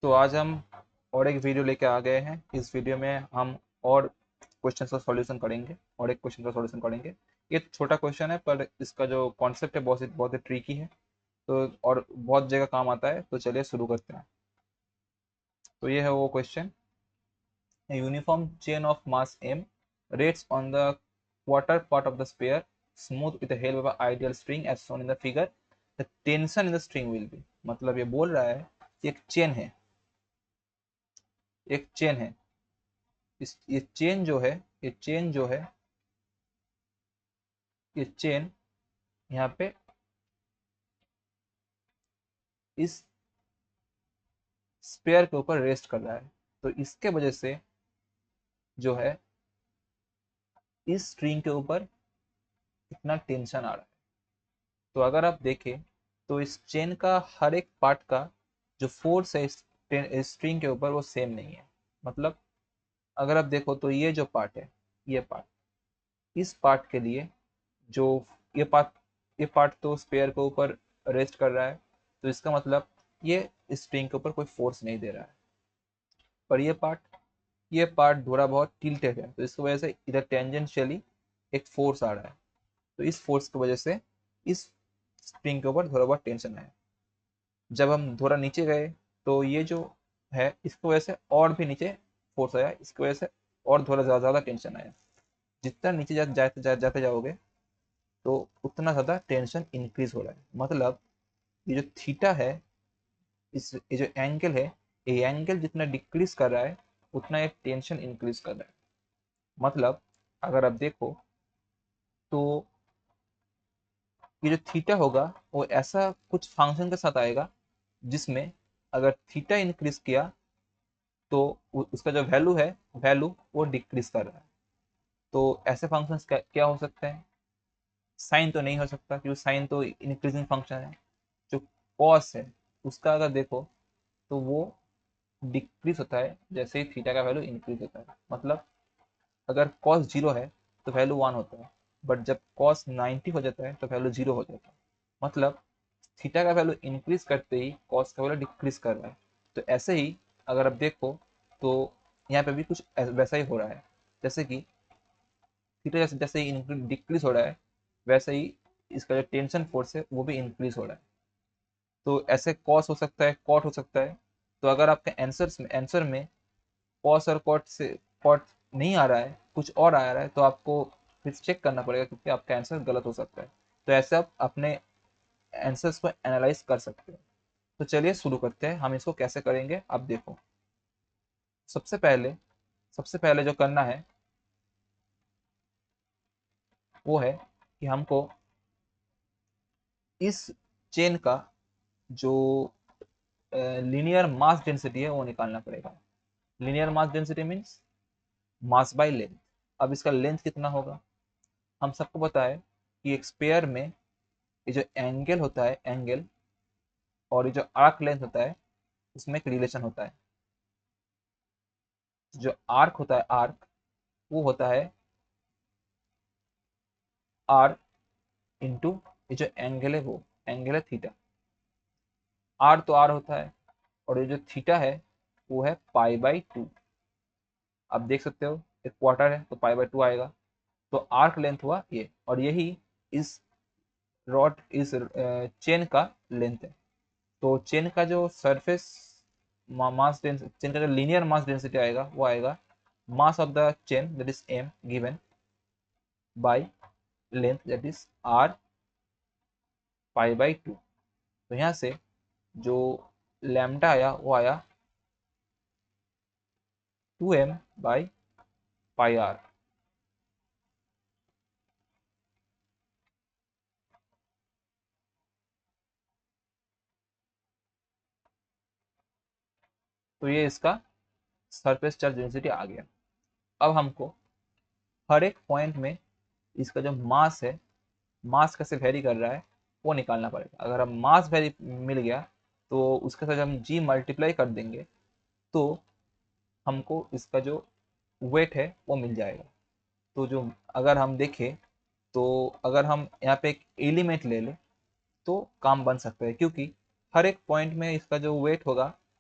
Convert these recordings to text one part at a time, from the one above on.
तो आज हम और एक वीडियो लेके आ गए हैं। इस वीडियो में हम और क्वेश्चन का सॉल्यूशन करेंगे और एक क्वेश्चन का सॉल्यूशन करेंगे। ये छोटा क्वेश्चन है पर इसका जो कॉन्सेप्ट है बहुत ही ट्रिकी है, तो और बहुत जगह काम आता है। तो चलिए शुरू करते हैं। तो ये है वो question. A uniform chain of mass m rests on the quarter part of the sphere, smooth with the help of an ideal string as shown in the figure. The tension in the string will be, मतलब ये बोल रहा है कि एक chain है, एक chain है। ये चेन जो है, ये चेन जो है, ये चेन यहाँ पे इस स्पेयर के ऊपर रेस्ट कर रहा है। तो इसके वजह से जो है इस स्ट्रिंग के ऊपर इतना टेंशन आ रहा है। तो अगर आप देखें तो इस चेन का हर एक पार्ट का जो फोर्स है इस स्ट्रिंग के ऊपर वो सेम नहीं है। मतलब अगर आप देखो तो ये जो पार्ट है, ये पार्ट, इस पार्ट के लिए जो ये पार्ट ये पार्ट तो स्पेयर के ऊपर रेस्ट कर रहा है, तो इसका मतलब ये स्ट्रिंग के ऊपर कोई फोर्स नहीं दे रहा है। पर ये पार्ट थोड़ा बहुत टिल्टेड है, तो इसकी वजह से इधर टेंजेंशियली एक फोर्स आ रहा है। तो इस फोर्स की वजह से इस स्प्रिंग के ऊपर थोड़ा बहुत टेंशन है। जब हम थोड़ा नीचे गए तो ये जो है इसकी वजह से और भी नीचे फोर्स आया, इसकी वजह से और थोड़ा ज़्यादा टेंशन आया। जितना नीचे जाते जाओगे तो उतना ज़्यादा टेंशन इंक्रीज हो रहा है। मतलब ये जो थीटा है, ये जो एंगल है, ये एंगल जितना डिक्रीज कर रहा है उतना ये टेंशन इंक्रीज कर रहा है। मतलब अगर आप देखो तो ये जो थीटा होगा वो ऐसा कुछ फंक्शन के साथ आएगा जिसमें अगर थीटा इंक्रीज किया तो उसका जो वैल्यू है, वैल्यू वो डिक्रीज कर रहा है। तो ऐसे फंक्शंस क्या हो सकते हैं? साइन तो नहीं हो सकता क्योंकि साइन तो इंक्रीजिंग फंक्शन है। जो कॉस है उसका अगर देखो तो वो डिक्रीज होता है जैसे ही थीटा का वैल्यू इंक्रीज होता है। मतलब अगर कॉस जीरो है तो वैल्यू वन होता है, बट जब कॉस 90 हो जाता है तो वैल्यू जीरो हो जाता है। मतलब थीटा का वैल्यू इंक्रीज करते ही कॉस का वैल्यू डिक्रीज कर रहा है। तो ऐसे ही अगर आप देखो तो यहाँ पे भी कुछ वैसा ही हो रहा है। जैसे कि थीटा जैसे जैसे ही डिक्रीज हो रहा है वैसे ही इसका जो टेंशन फोर्स है वो भी इंक्रीज हो रहा है। तो ऐसे कॉस हो सकता है, कॉट हो सकता है। तो अगर आपके आंसर में कॉस और कॉट नहीं आ रहा है, कुछ और आ रहा है, तो आपको फिर चेक करना पड़ेगा क्योंकि आपका आंसर गलत हो सकता है। तो ऐसे आप अपने आंसर्स को एनालाइज कर सकते हो। तो चलिए शुरू करते हैं। हम इसको कैसे करेंगे आप देखो। सबसे पहले सबसे पहले जो करना है वो है कि हमको इस चेन का जो लीनियर मास डेंसिटी है वो निकालना पड़ेगा। Linear mass density means mass by length. अब इसका लेंथ कितना होगा? हम सबको पता है कि एक स्पेयर में ये जो एंगल होता है, एंगल, और ये जो आर्क लेंथ होता है उसमें एक रिलेशन होता है। जो आर्क होता है, आर्क, वो होता है आर इंटू ये जो एंगल है वो एंगल है थीटा। आर तो आर होता है और ये जो थीटा है वो है पाई बाई टू। आप देख सकते हो एक क्वार्टर है तो पाई बाई टू आएगा। तो आर्क लेंथ हुआ ये, और यही इस इस चेन का लेंथ है। तो चेन का जो सरफेस मास डेंसिटी, चेन का जो लीनियर मास डेंसिटी आएगा वो आएगा mass of the chain that is M given by length that is R pi by two. तो यहाँ से जो लैम्डा आया वो आया 2m बाई पाई आर। तो ये इसका सरफेस चार्ज डेंसिटी आ गया। अब हमको हर एक पॉइंट में इसका जो मास है, मास कैसे वेरी कर रहा है वो निकालना पड़ेगा। अगर हम मास वेरी मिल गया तो उसके साथ हम जी मल्टीप्लाई कर देंगे तो हमको इसका जो वेट है वो मिल जाएगा। तो जो अगर हम देखें तो अगर हम यहाँ पे एक एलिमेंट ले लें तो काम बन सकता है, क्योंकि हर एक पॉइंट में इसका जो वेट होगा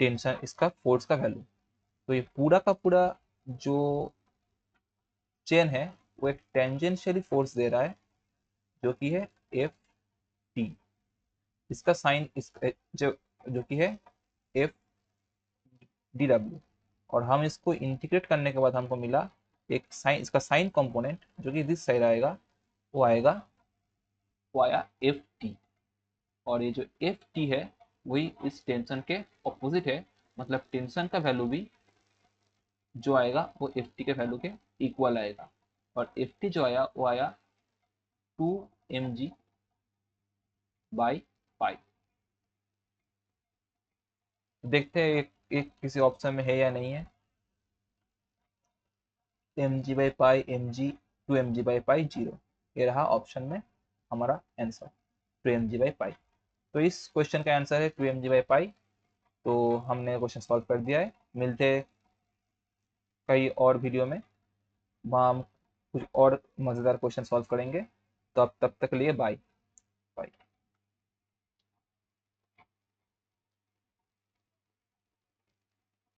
टेंशन, इसका फोर्स का वैल्यू। तो ये पूरा का पूरा जो चेन है वो एक टेंजेंशियली फोर्स दे रहा है, जो कि है एफ टी। इसका साइन इस जो जो कि है एफ डी डब्ल्यू। और हम इसको इंटीग्रेट करने के बाद हमको मिला एक साइन, इसका साइन कंपोनेंट जो कि दिस साइड आएगा, वो आएगा, वो आया एफ टी। और ये जो एफ टी है वही इस टेंशन के ऑपोजिट है, मतलब टेंशन का वैल्यू भी जो आएगा वो एफ टी के वैल्यू के इक्वल आएगा। और एफ टी जो आया वो आया 2 mg/पाई। देखते हैं एक किसी ऑप्शन में है या नहीं है। mg/पाई, mg, 2 mg/पाई 0, ये रहा ऑप्शन में हमारा आंसर 2 mg/पाई। तो इस क्वेश्चन का आंसर है 2 mg/पाई। तो हमने क्वेश्चन सॉल्व कर दिया है। मिलते हैं कई और वीडियो में, वहाँ हम कुछ और मज़ेदार क्वेश्चन सॉल्व करेंगे। तो अब तब तक के लिए बाय।